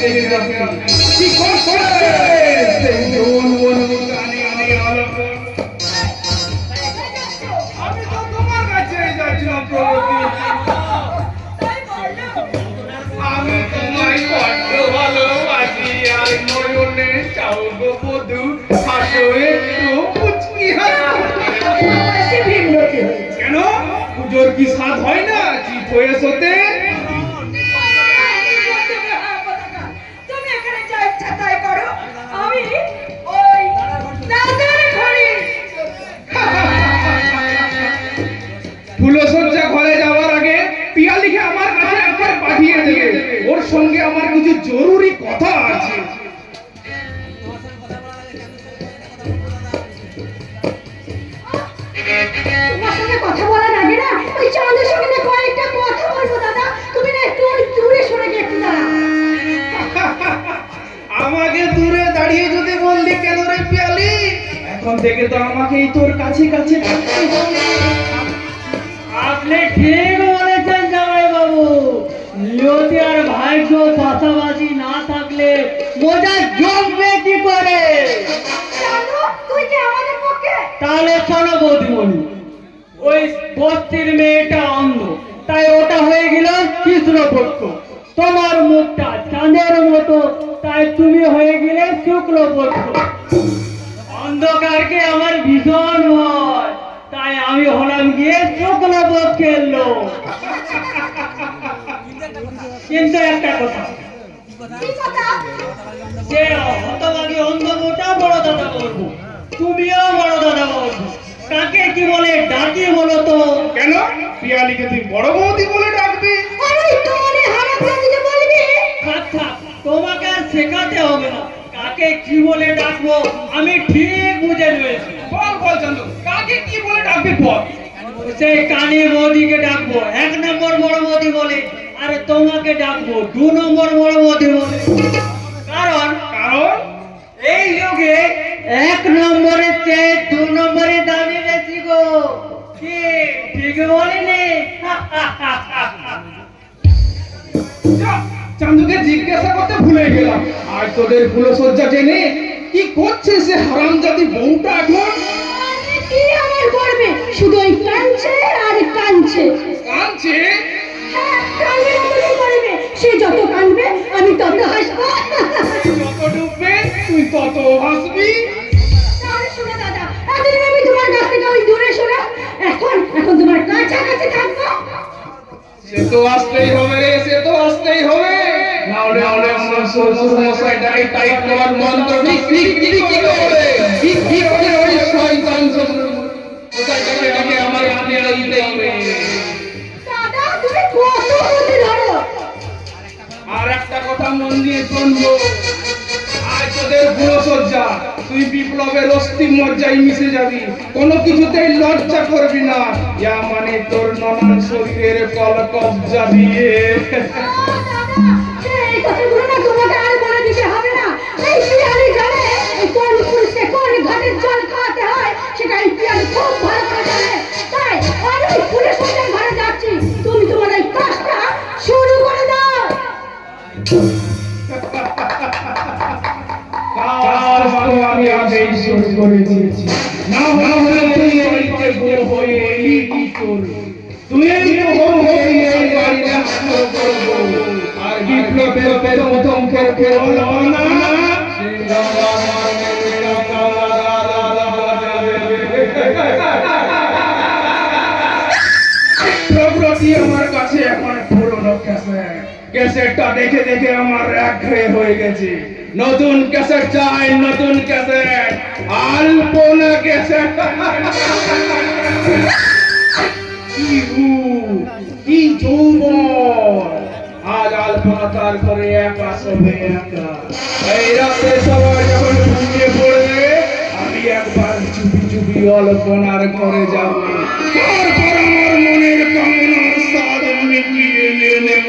দেখে রাখি কি করছে সেই জন বন গানে আনে আলোক আমি তো তোমার কাছে যাচ্ছিলাম প্রগতি আমি তোমায় বড্ড ভালোবাসি আর নয়নে চাও গো বধু হাসো একটু মুচকি হাসো কেন পুজোর কি স্বাদ হয় না চিত হয়ে সোতে ফুলসজ্জা ঘরে যাওয়ার আগে পিয়ালিকে আমার কাছে একবার পাঠিয়ে দেবে ওর সঙ্গে আমার কিছু জরুরি কথা আছে তোমার সঙ্গে কথা বলার আগে না ওই চাঁদের সঙ্গে না কয়েকটা কথা বলবো দাদা তুমি না একটু দূরে সরে গিয়ে একটু দাঁড়াও আমাকে দূরে দাঁড়িয়ে যদি বললি কেন রে পিয়ালি এখন থেকে তো আমাকেই তোর কাছে কাছে থাকতে হবে আপনি ঠিক বলেছেন জামাই বাবু নিয়তি আর ভাগ্য পাশাপাশি না থাকলে মজা জমবে কি করে জানো তুই কি আমাদের পক্ষে তাহলে শোনো বৌদিমণি ওই বস্তির মেয়েটা অন্ধ তাই ওটা হয়ে গেল কৃষ্ণপক্ষ তোমার মুখটা চাঁদের মতো তাই তুমি হয়ে গেলে শুক্লপক্ষ অন্ধকারকে আমার ভীষণ ভয় তাই আমি হলাম গিয়ে শুক্লপক্ষের লোক কিন্তু একটা কথা কি কথা যে হতভাগী অন্ধ মোটা বড় দাদা বলবো তুমিও বড় দাদা বলবো কাকে কি বলে ডাকি বলো তো কেন পিয়ালিকে তুই বড় বৌদি বলে ডাকবি আরে তোরে হারা দিতে বলবি থাক থাক তোমাকে আর শেখাতে হবে না কাকে কি বলে ডাকবো আমি ঠিক বুঝে নিয়েছি বল বল চন্দু কাকে কি বলে ডাকবি বল সেই কানি বৌদিকে ডাকবো 1 নম্বর বড় বৌদি বলে আর তোমাকে ডাকবো 2 নম্বর বড় বৌদি বলে কারণ কারণ এই যুগে 1 নম্বরের চেয়ে 2 নম্বরের দামি বেশি গো কি ঠিক বলিনি চান্দুকে জিজ্ঞাসা করতে ভুলে গেলাম আর তোদের ফুলসজ্জা জেনে কি করছে সে হারামজাদি বউটা এখন আরে কি আমার করবে শুধু ওই কাঁদছে আর কাঁদছে কাঁদছে কাঁদবে না তো কি করবে সে যত কাঁদবে আমি তত হাসবো যত ডুববে তুই তত হাসবি তাহলে শোনো দাদা এতদিন আমি তোমার কাছ থেকে ওই দূরে শোনা এখন তোমার কাছাকাছি থাকবো সে তো আসতেই হবে রে সে তো আসতেই হবে নাহলে আমার শ্বশুর মশাই ডাইরেক্ট টাইট করার মন্ত্র ঠিক কি করে কি করে ওই শয়তান শ্বশুর মশাইটাকে ডেকে আমার হাতে দিতেই হবে দাদা তুমি কত বুদ্ধি ধরো আর একটা কথা মন দিয়ে শুনবো আজ তোদের ফুলসজ্জা তুই বিপ্লবের অস্থি মজ্জায় মিশে যাবি কোনো কিছুতেই লজ্জা করবি না ইয়া মানে তোর ননার শরীরের কল কবজা দিয়ে এই কথাগুলো না তোমাকে আর বলে দিতে হবে না এই পিয়ালি জানে এই কোন পুলিশে কোন ঘাটের জল খাওয়াতে হয় সেটা এই পিয়ালি খুব ভালো করে জানে তাই আমি পুলিশের ঘরে যাচ্ছি তুমি তোমার এই কাজটা শুরু করে দাও কাজ তো আমি আগেই শুরু করে দিয়েছি না হলে তুই এইতে বউ হয়ে এলি কি করবি তুই এই বউ হয়ে এই বাড়িটা শুরু করবো আর বিপ্লবের প্রথম খেলতে হলো না প্রগতি আমার কাছে এখন পুরনো ক্যাসেটটা দেখে দেখে আমার একঘেয়ে হয়ে গেছে নতুন ক্যাসেট চাই নতুন ক্যাসেট আলপনা ক্যাসেট কি যৌবন আজ আলপনা তার করে একা সবে একা এই রাতে সবাই যখন ঘুমিয়ে পড়বে আমি একবার চুপি চুপি আলপনার ঘরে যাব তারপর আমার মনের কামনার স্বাদ মিটিয়ে নিয়ে নেব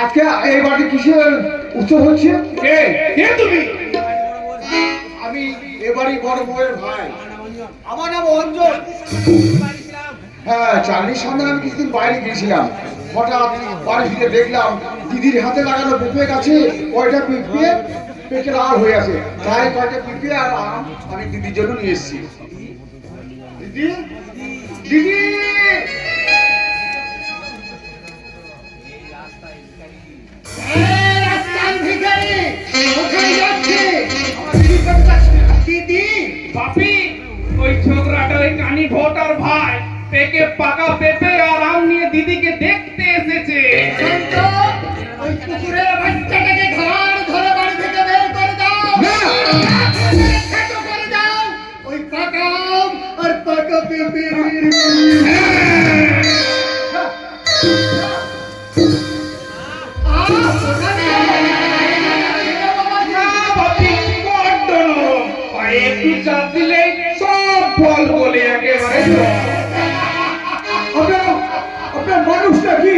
আজকে এই বাড়ি কিসের উৎসব হচ্ছে। কে কে তুমি? আমি এবারই বড় বউয়ের ভাই, আমার নাম অঞ্জন। হ্যাঁ, চাকরির সন্ধানে আমি কিছুদিন বাইরে গিয়েছিলাম। হঠাৎ বাড়ি ফিরে দেখলাম দিদির হাতে লাগানো পেঁপে গাছে কয়টা পেঁপে পেকে লাল হয়ে আছে। তাই কয়টা পেঁপে আর আম আমি দিদির জন্য নিয়ে এসেছি। দিদি, দিদি, দিদি বাপি, ওই ছোকরাটার ওই কানি ভোটার ভাই পেকে পাকা পেঁপে আর আম নিয়ে দিদিকে দেখতে এসেছে। ওই কুকুরের বাচ্চাটাকে ঘর ধরে বাড়ি থেকে বের করে দাও। করে দাও ওই পাকা আম আর পাকা পেঁপে। একটু চাপ দিলে সব ফল বলে একেবারে আপনার মানুষটা কি?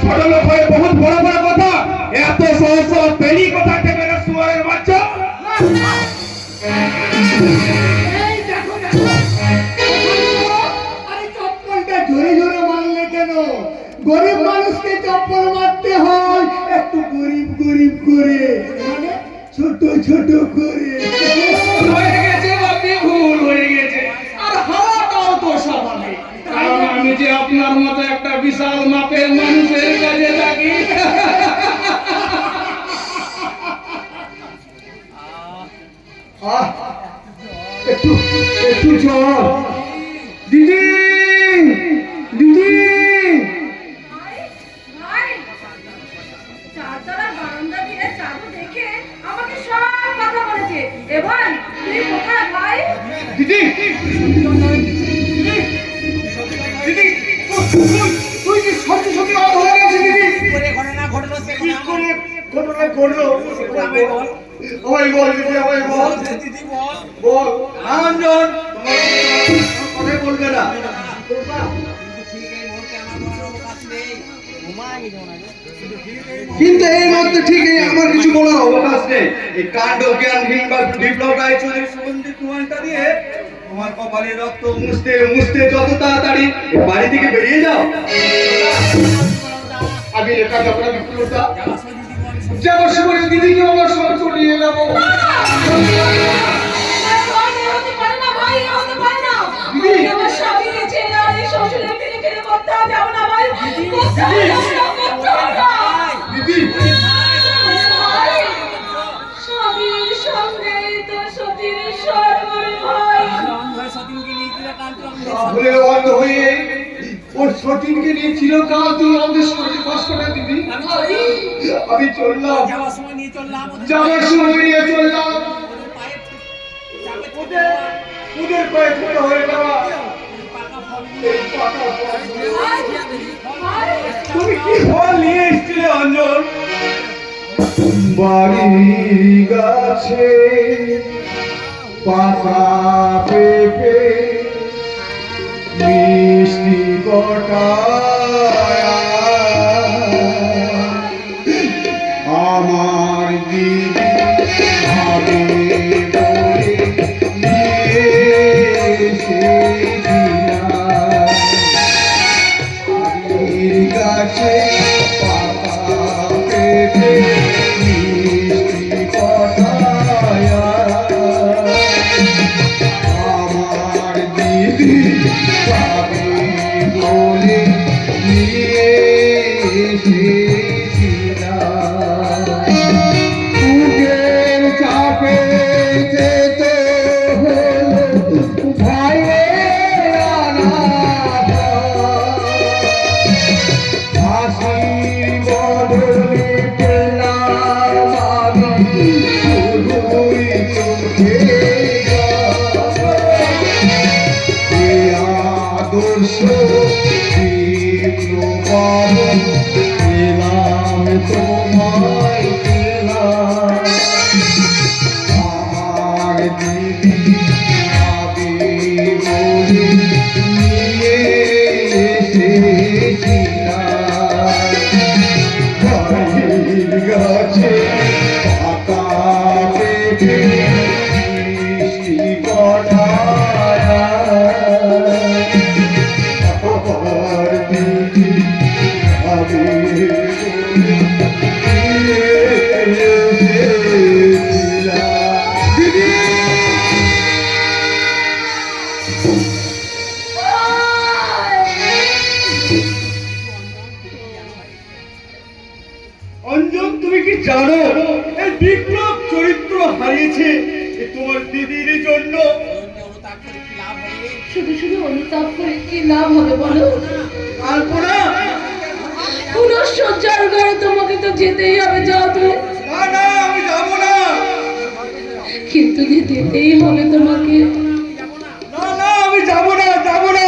ছোট লোক হয়ে বহুত বড় বড় কথা, এত সহজ সহজ পেরি কথা থেকে শুয়ারের বাচ্চা। এই দেখো দেখো, আরে চপ্পলটা জোরে জোরে মারলে কেন? গরিব মানুষকে চপ্পল মারতে হয় একটু গরিব গরিব করে, মানে ছোট ছোট করে। হয়ে গেছে বাপি, ভুল হয়ে গেছে। আর হাওয়াটাও তো স্বাভাবিক, কারণ আমি যে আপনার মতো একটা বিশাল মাপের মানুষের কাছে থাকি। আহ, একটু একটু জল। দিদি, দিদি, ভাই, চারতলার বারান্দা দিয়ে চাঁদু দেখে আমাকে সব কথা বলেছে। এ ভাই, তুই কোথায় ভাই? দিদি, দিদি, তুই কি সত্যি সত্যি আমার হয়ে গেছে দিদি? কি করে ঘটনা ঘটলো? আমায় বল দিদি, আমায় বল দিদি, বল। আনন্দন কথাই বলবে না। কিন্তু এই মুহূর্তে ঠিক আমার কিছু বলার অবকাশ নেই। এই কাণ্ড জ্ঞানহীন বা বিপ্লব রায়চৌধুরীর সুগন্ধি প্রমাণটা দিয়ে তোমার কপালে রক্ত মুছতে মুছতে যত তাড়াতাড়ি এই বাড়ি থেকে বেরিয়ে যাও। আমি একা যাবো না বিপ্লবটা, যাবার সময় দিদিকে আমার সঙ্গে চলিয়ে যাবো। দিদি, তাহলে অন্ধ হয়ে ওর সতীনকে নিয়ে চিরকাল তুই আমাদের সঙ্গে বাস করে দিদি। আমি চললাম, যাওয়ার সময় নিয়ে চললাম। ওদের পায়ে ছোট হয়ে যাওয়া এই পাকা ফল। তুমি কি ফল নিয়ে এসেছিলে অঞ্জন? বাড়ি গাছে পাতা পেঁপে মিষ্টি কটায় আমার দিদি ভাবে বলে নিয়ে এসেছিলাম। বাড়ির গাছে পাতা পেঁপে মিষ্টি কটায় আমার দিদি ভাবে বলে নিয়ে এসেছিলাম। বুকের চাপে যেত হলো ভাইয়ের অনাথ। হাসির বদলে পেলাম আমি শুধুই চোখে এ আদর্শ বিপ্লব পেলাম তোমায় পেলাম। আমার দিদি ভাবে বলে নিয়ে এসেছিলাম। গাছে পাতা পেতে মিষ্টি কটায় আবার দিদি আমি দিদি অঞ্জন, তুমি কি জানো এই বিপ্লব চরিত্র হারিয়েছে এ তোমার দিদির জন্য? শুধু শুধু অনুতাপ করে কি লাভ হবে বলো? আলপনা, পুনঃসজ্জার ঘরে তোমাকে তো যেতেই হবে, যাও তুমি। না না, আমি যাবো না। কিন্তু যে যেতেই হবে তোমাকে। না না, আমি যাবো না, যাবো না।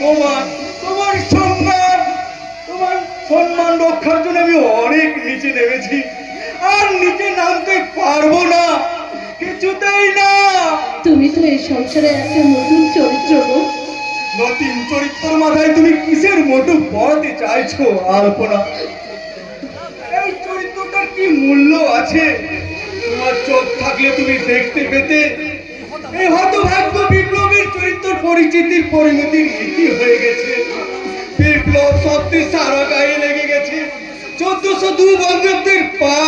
তোমার তোমার সম্মান তোমার সম্মান রক্ষার জন্য আমি অনেক নিচে নেমেছি, আর নিচে নামতে পারবো না, কিছুতেই না। তুমি তো এই সংসারে একটা নতুন চরিত্র গো। নতুন চরিত্রের মাথায় তুমি কিসের মোটু পড়াতে চাইছো আলপনা? এই চরিত্রটার কি মূল্য আছে? তোমার চোখ থাকলে তুমি দেখতে পেতে এই হতভাগ্য বিপ্লবের চরিত্র পরিচিতির পরিণতির নীতি হয়ে গেছে। বিপ্লব সত্যি সারা গায়ে লেগে গেছে 1402 বঙ্গাব্দের পা।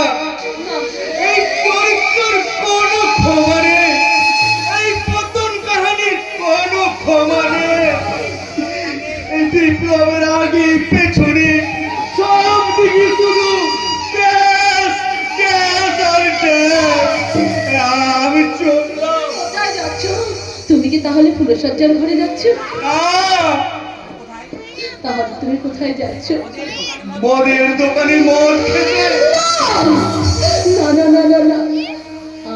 এই চরিত্রের কোনো ক্ষমা নেই, এই পতন কাহিনীর কোনো ক্ষমা নেই। এই বিপ্লবের আগে পেছনে সব দিকে শুধু গ্যাস গ্যাস আর গ্যাস। আমি চললাম। কোথায় যাচ্ছ? তুমি কি তাহলে পুনঃসজ্জার ঘরে যাচ্ছ? তাহলে তুমি কোথায় যাচ্ছ? মদের দোকানে মদ খেতে। না না না না না,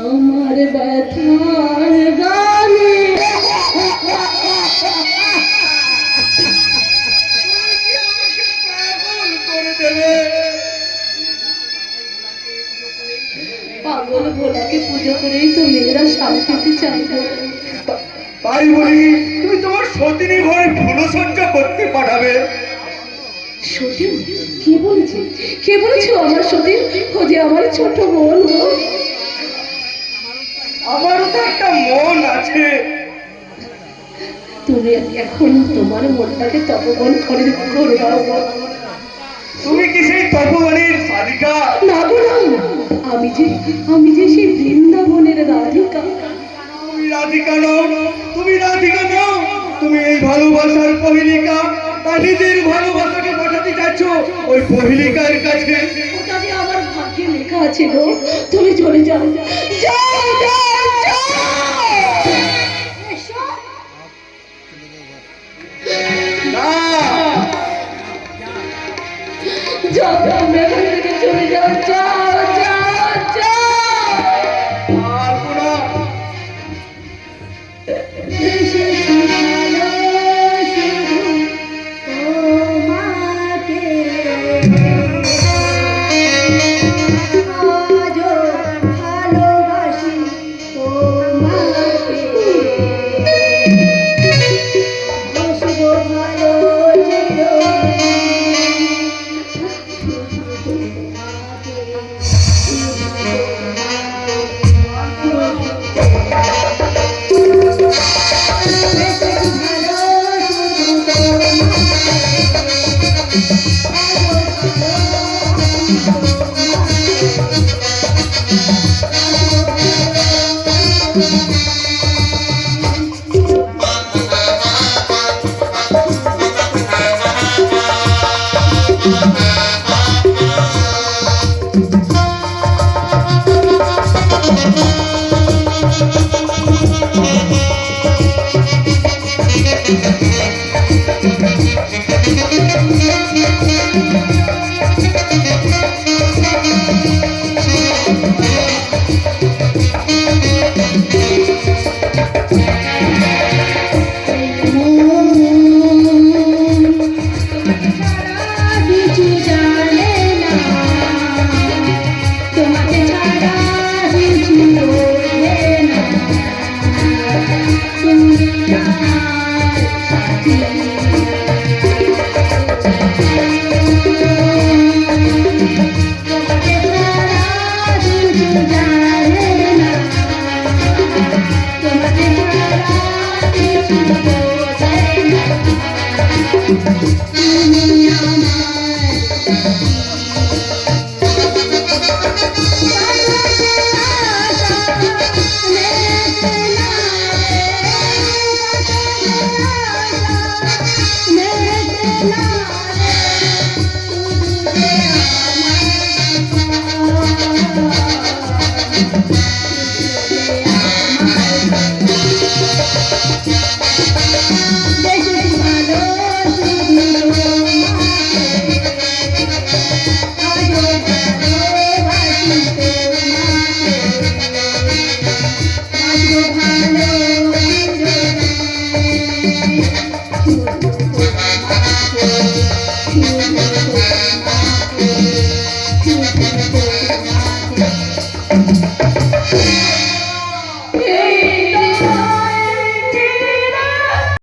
আমার ব্যথার গানে পাগল করে দেবে। পাগল ভোলাকে পুজো করেই তো মেয়েরা শান্তি পেতে চাইবে। তাই বলি তুমি তোমার সতীনী ঘরে ফুলসজ্জা করতে পাঠাবে? সতীন? কে বলেছে? কে বলেছে আমার সতীন? ও যে আমার ছোট বোন গো। আমারও তো একটা মন আছে। তুমি এখন তোমার মনটাকে তপবন করে দাও গো। তুমি কি সেই তপবনের সাধিকা? না গো না, আমি যে সেই বৃন্দাবনের রাধিকা। তুমি রাধিকা নও, তুমি রাধিকা নও, তুমি এই ভালোবাসার পহিলিকা। তার নিজের ভালোবাসাকে পাঠাতে চাচ্ছ ওই পহিলিকার কাছে। ওটা যে আমার ভাগ্যে লেখা আছে গো। তুমি চলে যাও, যাও যাও যাও। এসো। না, যাও তুমি এখান থেকে চলে যাও, যাও যাও যাও। আলপনা, এসেছি ভালো শুধু তোমাকে, আজও ভালোবাসি তোমাকে, বসবো ভালো